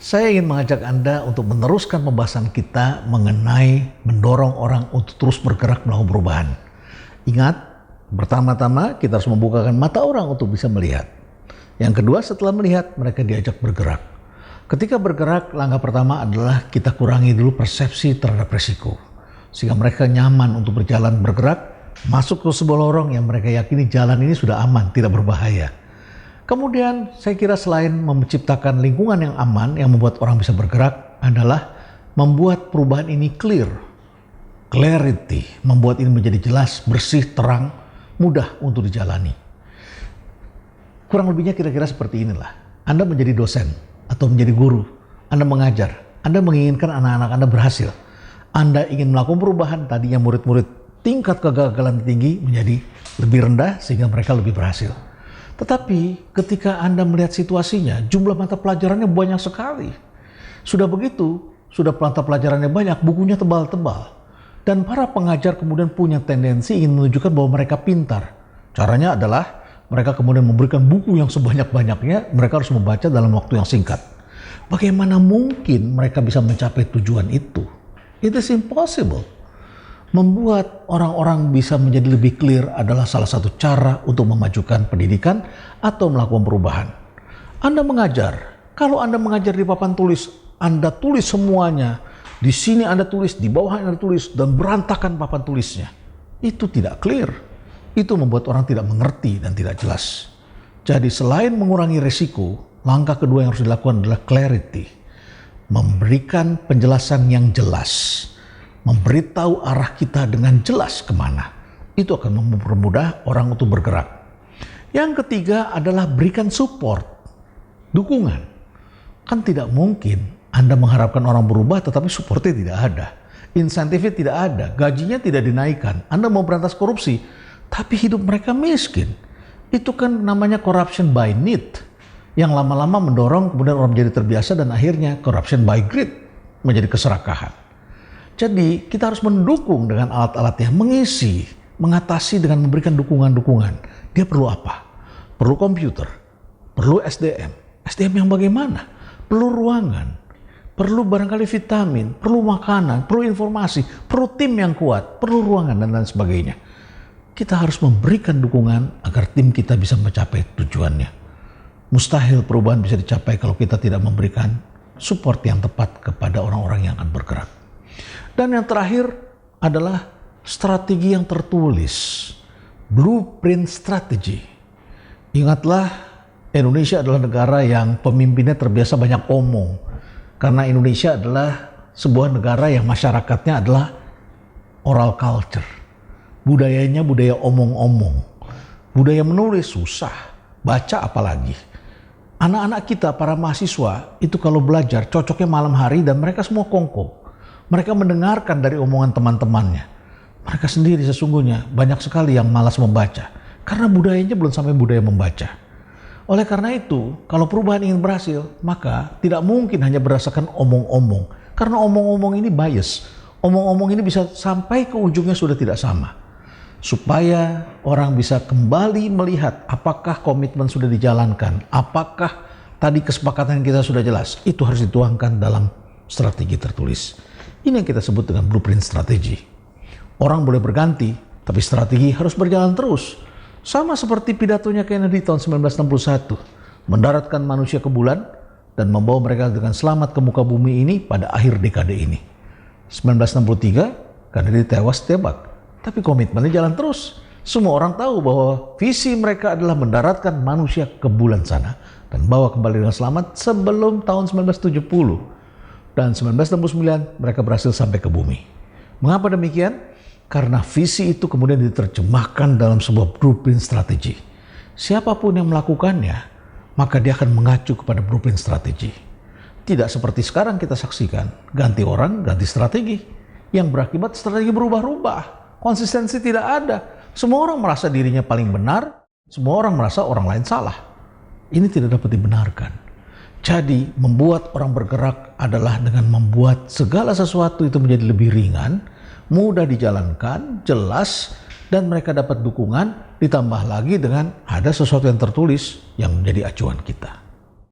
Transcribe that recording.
Saya ingin mengajak Anda untuk meneruskan pembahasan kita mengenai mendorong orang untuk terus bergerak melakukan perubahan. Ingat, pertama-tama kita harus membukakan mata orang untuk bisa melihat. Yang kedua, setelah melihat, mereka diajak bergerak. Ketika bergerak, langkah pertama adalah kita kurangi dulu persepsi terhadap resiko. Sehingga mereka nyaman untuk berjalan bergerak, masuk ke sebuah lorong yang mereka yakini jalan ini sudah aman, tidak berbahaya. Kemudian saya kira selain menciptakan lingkungan yang aman yang membuat orang bisa bergerak adalah membuat perubahan ini clear. Clarity, membuat ini menjadi jelas, bersih, terang, mudah untuk dijalani. Kurang lebihnya kira-kira seperti inilah. Anda menjadi dosen atau menjadi guru, Anda mengajar, Anda menginginkan anak-anak Anda berhasil. Anda ingin melakukan perubahan, tadinya murid-murid tingkat kegagalan tinggi menjadi lebih rendah sehingga mereka lebih berhasil. Tetapi ketika Anda melihat situasinya, jumlah mata pelajarannya banyak sekali. Sudah begitu, sudah mata pelajarannya banyak, bukunya tebal-tebal. Dan para pengajar kemudian punya tendensi ingin menunjukkan bahwa mereka pintar. Caranya adalah mereka kemudian memberikan buku yang sebanyak-banyaknya, mereka harus membaca dalam waktu yang singkat. Bagaimana mungkin mereka bisa mencapai tujuan itu? It is impossible. Membuat orang-orang bisa menjadi lebih clear adalah salah satu cara untuk memajukan pendidikan atau melakukan perubahan. Anda mengajar, kalau Anda mengajar di papan tulis, Anda tulis semuanya. Di sini Anda tulis, di bawah Anda tulis, dan berantakan papan tulisnya. Itu tidak clear. Itu membuat orang tidak mengerti dan tidak jelas. Jadi selain mengurangi risiko, langkah kedua yang harus dilakukan adalah clarity. Memberikan penjelasan yang jelas. Memberitahu arah kita dengan jelas kemana. Itu akan mempermudah orang untuk bergerak. Yang ketiga adalah berikan support, dukungan. Kan tidak mungkin Anda mengharapkan orang berubah tetapi supportnya tidak ada. Insentifnya tidak ada, gajinya tidak dinaikkan. Anda mau berantas korupsi, tapi hidup mereka miskin. Itu kan namanya corruption by need. Yang lama-lama mendorong kemudian orang menjadi terbiasa dan akhirnya corruption by greed, menjadi keserakahan. Jadi kita harus mendukung dengan alat-alat yang mengisi, mengatasi dengan memberikan dukungan-dukungan. Dia perlu apa? Perlu komputer, perlu SDM. SDM yang bagaimana? Perlu ruangan, perlu barangkali vitamin, perlu makanan, perlu informasi, perlu tim yang kuat, perlu ruangan dan lain sebagainya. Kita harus memberikan dukungan agar tim kita bisa mencapai tujuannya. Mustahil perubahan bisa dicapai kalau kita tidak memberikan support yang tepat kepada orang-orang yang akan bergerak. Dan yang terakhir adalah strategi yang tertulis, blueprint strategy. Ingatlah, Indonesia adalah negara yang pemimpinnya terbiasa banyak omong. Karena Indonesia adalah sebuah negara yang masyarakatnya adalah oral culture. Budayanya budaya omong-omong. Budaya menulis susah, baca apalagi. Anak-anak kita, para mahasiswa, itu kalau belajar cocoknya malam hari dan mereka semua kongko. Mereka mendengarkan dari omongan teman-temannya. Mereka sendiri sesungguhnya banyak sekali yang malas membaca. Karena budayanya belum sampai budaya membaca. Oleh karena itu, kalau perubahan ingin berhasil, maka tidak mungkin hanya berdasarkan omong-omong. Karena omong-omong ini bias. Omong-omong ini bisa sampai ke ujungnya sudah tidak sama. Supaya orang bisa kembali melihat apakah komitmen sudah dijalankan. Apakah tadi kesepakatan kita sudah jelas. Itu harus dituangkan dalam strategi tertulis. Ini yang kita sebut dengan blueprint strategi. Orang boleh berganti, tapi strategi harus berjalan terus. Sama seperti pidatonya Kennedy tahun 1961. Mendaratkan manusia ke bulan dan membawa mereka dengan selamat ke muka bumi ini pada akhir dekade ini. 1963, Kennedy tewas ditembak. Tapi komitmennya jalan terus. Semua orang tahu bahwa visi mereka adalah mendaratkan manusia ke bulan sana dan bawa kembali dengan selamat sebelum tahun 1970. Dan 1969 mereka berhasil sampai ke bumi. Mengapa demikian? Karena visi itu kemudian diterjemahkan dalam sebuah blueprint strategi. Siapapun yang melakukannya, maka dia akan mengacu kepada blueprint strategi. Tidak seperti sekarang kita saksikan, ganti orang, ganti strategi. Yang berakibat strategi berubah-ubah. Konsistensi tidak ada. Semua orang merasa dirinya paling benar, semua orang merasa orang lain salah. Ini tidak dapat dibenarkan. Jadi membuat orang bergerak adalah dengan membuat segala sesuatu itu menjadi lebih ringan, mudah dijalankan, jelas, dan mereka dapat dukungan, ditambah lagi dengan ada sesuatu yang tertulis yang menjadi acuan kita.